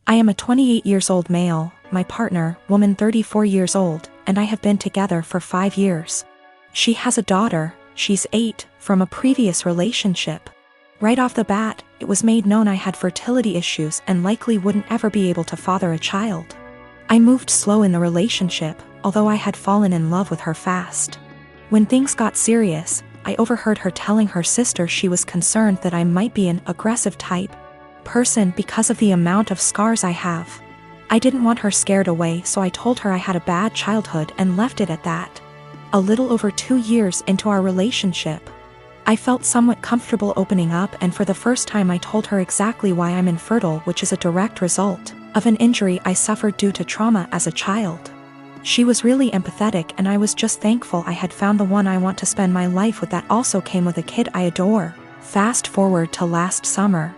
I am a 28 years old male, my partner, woman 34 years old, and I have been together for 5 years. She has a daughter, she's 8, from a previous relationship. Right off the bat, it was made known I had fertility issues and likely wouldn't ever be able to father a child. I moved slow in the relationship, although I had fallen in love with her fast. When things got serious, I overheard her telling her sister she was concerned that I might be an aggressive type person because of the amount of scars I have. I didn't want her scared away, so I told her I had a bad childhood and left it at that. A little over 2 years into our relationship, I felt somewhat comfortable opening up, and for the first time I told her exactly why I'm infertile, which is a direct result of an injury I suffered due to trauma as a child. She was really empathetic, and I was just thankful I had found the one I want to spend my life with that also came with a kid I adore. Fast forward to last summer.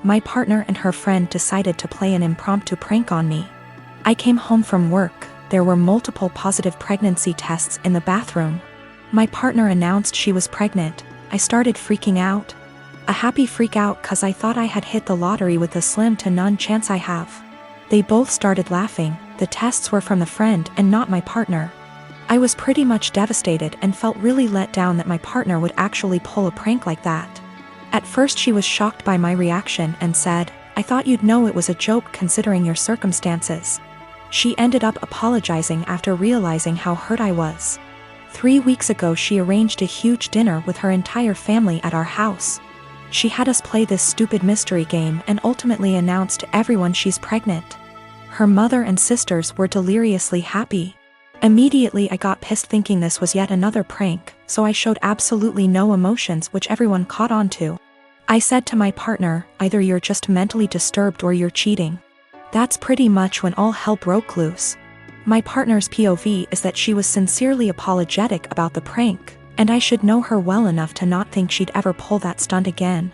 My partner and her friend decided to play an impromptu prank on me. I came home from work. There were multiple positive pregnancy tests in the bathroom. My partner announced she was pregnant. I started freaking out. A happy freak out cause I thought I had hit the lottery with the slim to none chance I have. They both started laughing. The tests were from the friend and not my partner. I was pretty much devastated and felt really let down that my partner would actually pull a prank like that. At first she was shocked by my reaction and said, "I thought you'd know it was a joke considering your circumstances." She ended up apologizing after realizing how hurt I was. 3 weeks ago she arranged a huge dinner with her entire family at our house. She had us play this stupid mystery game and ultimately announced to everyone she's pregnant. Her mother and sisters were deliriously happy. Immediately I got pissed thinking this was yet another prank, so I showed absolutely no emotions, which everyone caught on to. I said to my partner, "Either you're just mentally disturbed or you're cheating." That's pretty much when all hell broke loose. My partner's POV is that she was sincerely apologetic about the prank, and I should know her well enough to not think she'd ever pull that stunt again.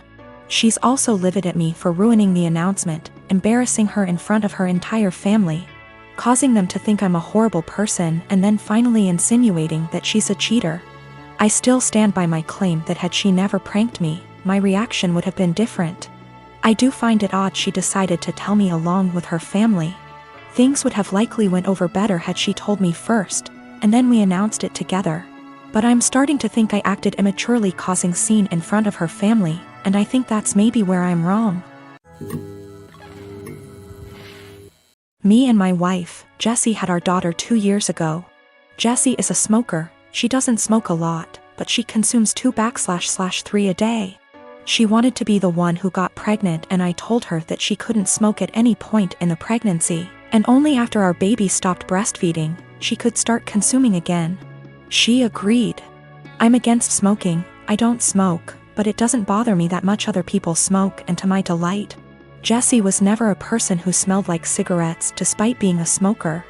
She's also livid at me for ruining the announcement, embarrassing her in front of her entire family, causing them to think I'm a horrible person, and then finally insinuating that she's a cheater. I still stand by my claim that had she never pranked me, my reaction would have been different. I do find it odd she decided to tell me along with her family. Things would have likely went over better had she told me first, and then we announced it together. But I'm starting to think I acted immaturely causing scene in front of her family, and I think that's maybe where I'm wrong. Me and my wife, Jessie, had our daughter 2 years ago. Jessie is a smoker. She doesn't smoke a lot, but she consumes 2/3 a day. She wanted to be the one who got pregnant, and I told her that she couldn't smoke at any point in the pregnancy, and only after our baby stopped breastfeeding, she could start consuming again. She agreed. I'm against smoking. I don't smoke, but it doesn't bother me that much other people smoke, and to my delight, Jessie was never a person who smelled like cigarettes despite being a smoker.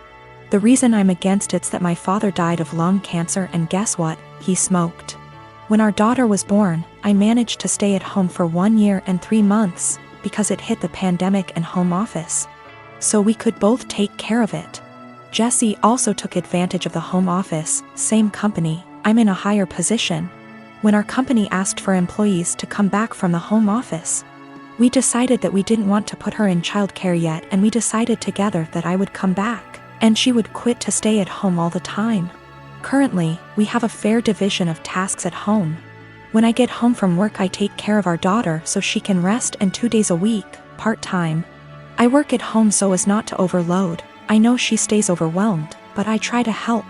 The reason I'm against it's that my father died of lung cancer, and guess what? He smoked. When our daughter was born, I managed to stay at home for 1 year and 3 months, because it hit the pandemic and home office. So we could both take care of it. Jessie also took advantage of the home office, same company, I'm in a higher position. When our company asked for employees to come back from the home office, we decided that we didn't want to put her in childcare yet, and we decided together that I would come back, and she would quit to stay at home all the time. Currently, we have a fair division of tasks at home. When I get home from work I take care of our daughter so she can rest, and 2 days a week, part-time, I work at home so as not to overload. I know she stays overwhelmed, but I try to help.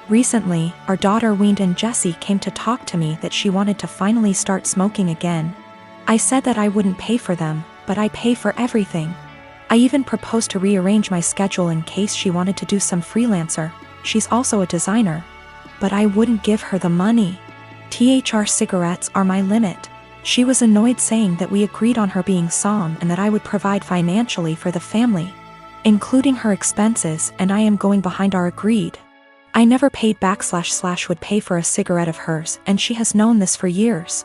Recently, our daughter weaned and Jessie came to talk to me that she wanted to finally start smoking again. I said that I wouldn't pay for them, but I pay for everything. I even proposed to rearrange my schedule in case she wanted to do some freelancer. She's also a designer. But I wouldn't give her the money. THR cigarettes are my limit. She was annoyed, saying that we agreed on her being somm and that I would provide financially for the family, including her expenses, and I am going behind our agreed. I never paid back / would pay for a cigarette of hers, and she has known this for years.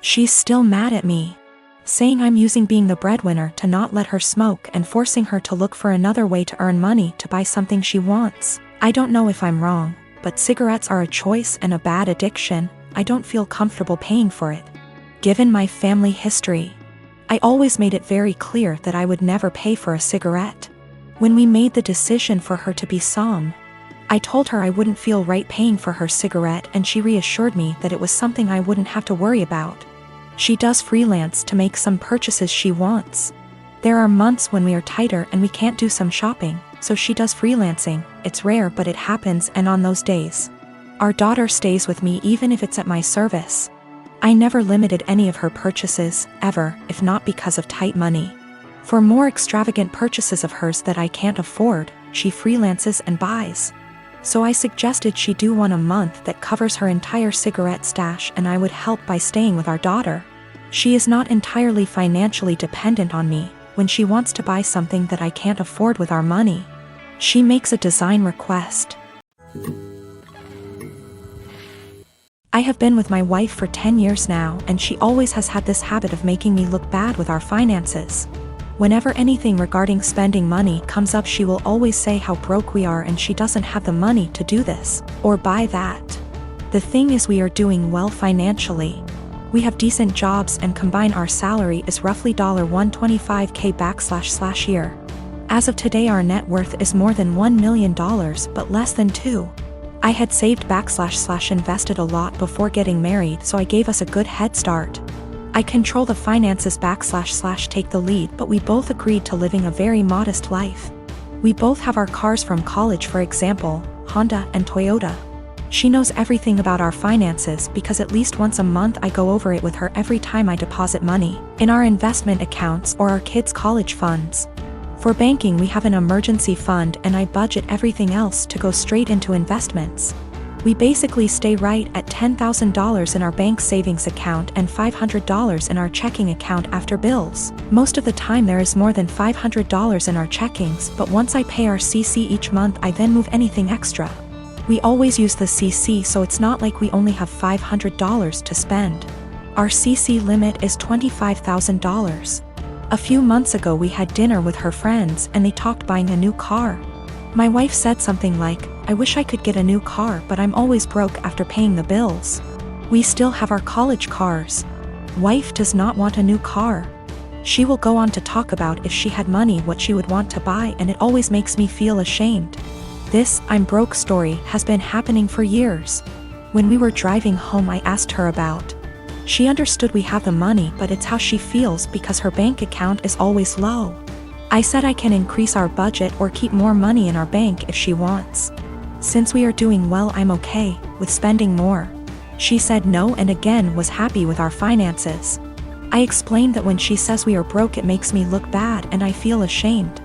She's still mad at me, saying I'm using being the breadwinner to not let her smoke and forcing her to look for another way to earn money to buy something she wants. I don't know if I'm wrong, but cigarettes are a choice and a bad addiction. I don't feel comfortable paying for it. Given my family history, I always made it very clear that I would never pay for a cigarette. When we made the decision for her to be some, I told her I wouldn't feel right paying for her cigarette, and she reassured me that it was something I wouldn't have to worry about. She does freelance to make some purchases she wants. There are months when we are tighter and we can't do some shopping, so she does freelancing. It's rare, but it happens, and on those days, our daughter stays with me even if it's at my service. I never limited any of her purchases, ever, if not because of tight money. For more extravagant purchases of hers that I can't afford, she freelances and buys. So I suggested she do one a month that covers her entire cigarette stash, and I would help by staying with our daughter. She is not entirely financially dependent on me. When she wants to buy something that I can't afford with our money, she makes a design request. I have been with my wife for 10 years now, and she always has had this habit of making me look bad with our finances. Whenever anything regarding spending money comes up, she will always say how broke we are and she doesn't have the money to do this or buy that. The thing is, we are doing well financially. We have decent jobs, and combine our salary is roughly $125K year. As of today, our net worth is more than $1 million, but less than 2. I had saved invested a lot before getting married, so I gave us a good head start. I control the finances take the lead, but we both agreed to living a very modest life. We both have our cars from college, for example, Honda and Toyota. She knows everything about our finances because at least once a month I go over it with her every time I deposit money in our investment accounts or our kids' college funds. For banking, we have an emergency fund, and I budget everything else to go straight into investments. We basically stay right at $10,000 in our bank savings account and $500 in our checking account after bills. Most of the time there is more than $500 in our checkings, but once I pay our CC each month, I then move anything extra. We always use the CC, so it's not like we only have $500 to spend. Our CC limit is $25,000. A few months ago we had dinner with her friends and they talked buying a new car. My wife said something like, "I wish I could get a new car, but I'm always broke after paying the bills. We still have our college cars." Wife does not want a new car. She will go on to talk about if she had money what she would want to buy, and it always makes me feel ashamed. This "I'm broke" story has been happening for years. When we were driving home, I asked her about. She understood we have the money, but it's how she feels because her bank account is always low. I said I can increase our budget or keep more money in our bank if she wants. Since we are doing well, I'm okay with spending more. She said no and again was happy with our finances. I explained that when she says we are broke, it makes me look bad and I feel ashamed.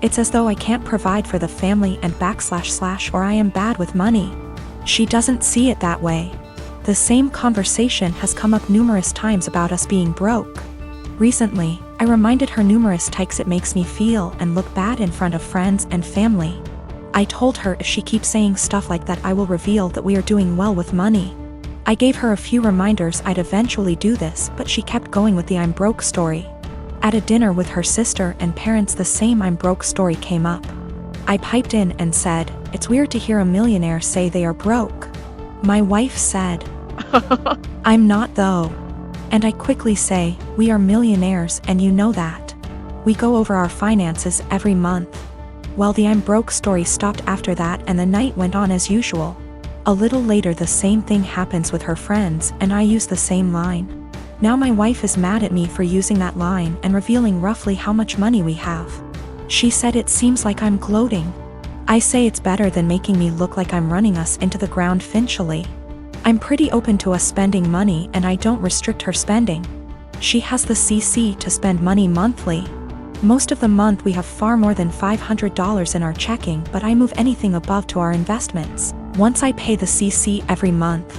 It's as though I can't provide for the family and / or I am bad with money. She doesn't see it that way. The same conversation has come up numerous times about us being broke. Recently, I reminded her numerous times it makes me feel and look bad in front of friends and family. I told her if she keeps saying stuff like that, I will reveal that we are doing well with money. I gave her a few reminders I'd eventually do this, but she kept going with the "I'm broke" story. At a dinner with her sister and parents, the same "I'm broke" story came up. I piped in and said, "It's weird to hear a millionaire say they are broke." My wife said, "I'm not though." And I quickly say, "We are millionaires and you know that. We go over our finances every month." Well, the "I'm broke" story stopped after that and the night went on as usual. A little later the same thing happens with her friends and I use the same line. Now my wife is mad at me for using that line and revealing roughly how much money we have. She said it seems like I'm gloating. I say it's better than making me look like I'm running us into the ground financially. I'm pretty open to us spending money and I don't restrict her spending. She has the CC to spend money monthly. Most of the month we have far more than $500 in our checking, but I move anything above to our investments once I pay the CC every month.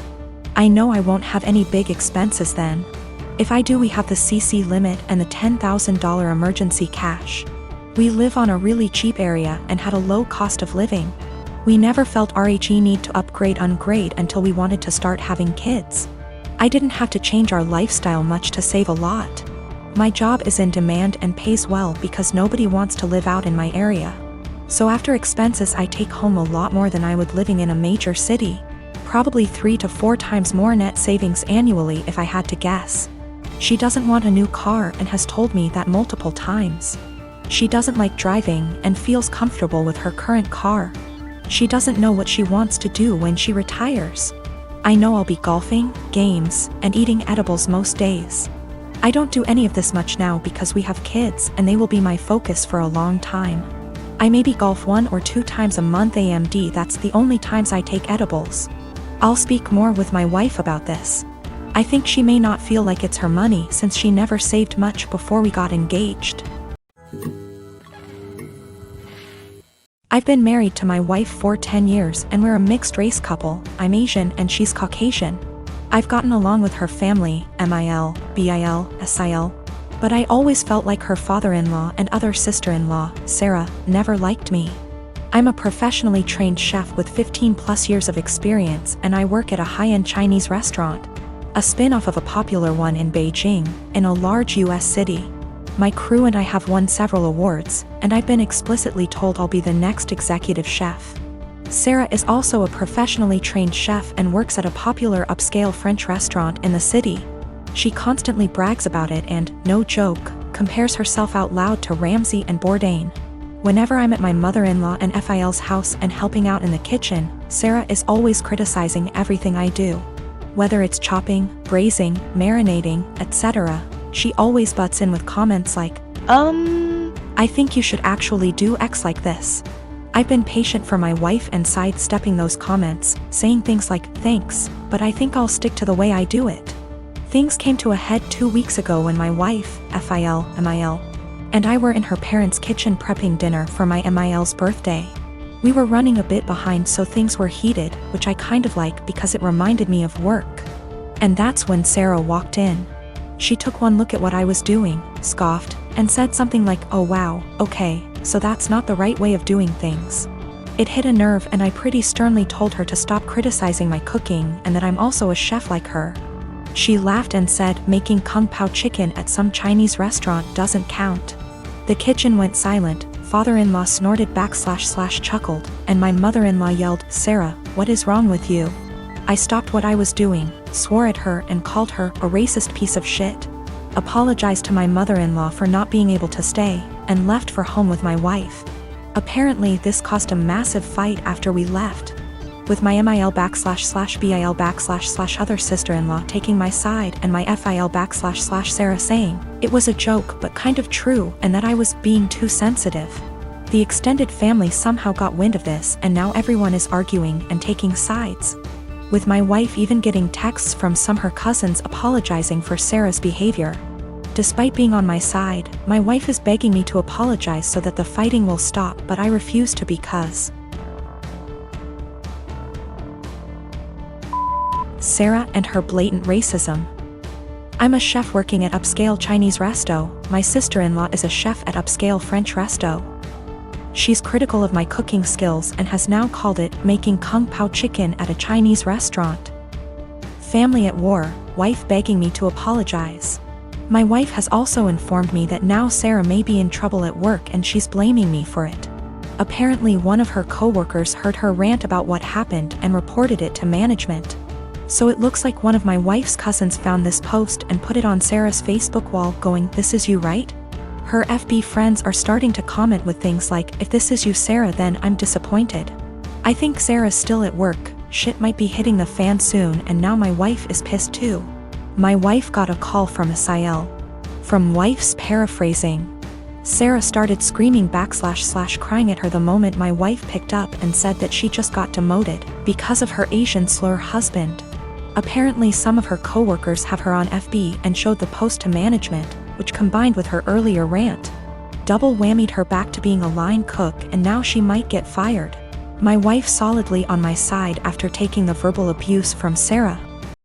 I know I won't have any big expenses then. If I do, we have the CC limit and the $10,000 emergency cash. We live on a really cheap area and had a low cost of living. We never felt RHE need to upgrade until we wanted to start having kids. I didn't have to change our lifestyle much to save a lot. My job is in demand and pays well because nobody wants to live out in my area. So after expenses I take home a lot more than I would living in a major city. Probably 3 to 4 times more net savings annually if I had to guess. She doesn't want a new car and has told me that multiple times. She doesn't like driving and feels comfortable with her current car. She doesn't know what she wants to do when she retires. I know I'll be golfing, games, and eating edibles most days. I don't do any of this much now because we have kids and they will be my focus for a long time. I maybe golf 1 or 2 times a month AMD, that's the only times I take edibles. I'll speak more with my wife about this. I think she may not feel like it's her money since she never saved much before we got engaged. I've been married to my wife for 10 years and we're a mixed race couple. I'm Asian and she's Caucasian. I've gotten along with her family, MIL, BIL, SIL, but I always felt like her father-in-law and other sister-in-law, Sarah, never liked me. I'm a professionally trained chef with 15+ years of experience and I work at a high-end Chinese restaurant, a spin-off of a popular one in Beijing, in a large US city. My crew and I have won several awards, and I've been explicitly told I'll be the next executive chef. Sarah is also a professionally trained chef and works at a popular upscale French restaurant in the city. She constantly brags about it and, no joke, compares herself out loud to Ramsay and Bourdain. Whenever I'm at my mother-in-law and FIL's house and helping out in the kitchen, Sarah is always criticizing everything I do. Whether it's chopping, braising, marinating, etc., she always butts in with comments like, I think you should actually do X like this. I've been patient for my wife and sidestepping those comments, saying things like, thanks, but I think I'll stick to the way I do it. Things came to a head 2 weeks ago when my wife, FIL, MIL, and I were in her parents' kitchen prepping dinner for my MIL's birthday. We were running a bit behind, so things were heated, which I kind of like because it reminded me of work. And that's when Sarah walked in. She took one look at what I was doing, scoffed, and said something like, oh wow, okay, so that's not the right way of doing things. It hit a nerve and I pretty sternly told her to stop criticizing my cooking and that I'm also a chef like her. She laughed and said making kung pao chicken at some Chinese restaurant doesn't count. The kitchen went silent, father-in-law snorted / chuckled, and my mother-in-law yelled, Sarah, what is wrong with you? I stopped what I was doing, swore at her and called her a racist piece of shit, apologized to my mother-in-law for not being able to stay, and left for home with my wife. Apparently this caused a massive fight after we left, with my MIL / BIL / other sister-in-law taking my side and my FIL / Sarah saying, it was a joke but kind of true and that I was being too sensitive. The extended family somehow got wind of this and now everyone is arguing and taking sides, with my wife even getting texts from some her cousins apologizing for Sarah's behavior. Despite being on my side, my wife is begging me to apologize so that the fighting will stop, but I refuse to because Sarah and her blatant racism. I'm a chef working at upscale Chinese resto, my sister-in-law is a chef at upscale French resto. She's critical of my cooking skills and has now called it making kung pao chicken at a Chinese restaurant. Family at war, wife begging me to apologize. My wife has also informed me that now Sarah may be in trouble at work and she's blaming me for it. Apparently one of her co-workers heard her rant about what happened and reported it to management. So it looks like one of my wife's cousins found this post and put it on Sarah's Facebook wall going, this is you, right? Her FB friends are starting to comment with things like, if this is you Sarah then I'm disappointed. I think Sarah's still at work, shit might be hitting the fan soon and now my wife is pissed too. My wife got a call from SIL. From wife's paraphrasing. Sarah started screaming / crying at her the moment my wife picked up and said that she just got demoted because of her Asian slur husband. Apparently some of her co-workers have her on FB and showed the post to management, which combined with her earlier rant, double whammied her back to being a line cook and now she might get fired. My wife solidly on my side after taking the verbal abuse from Sarah.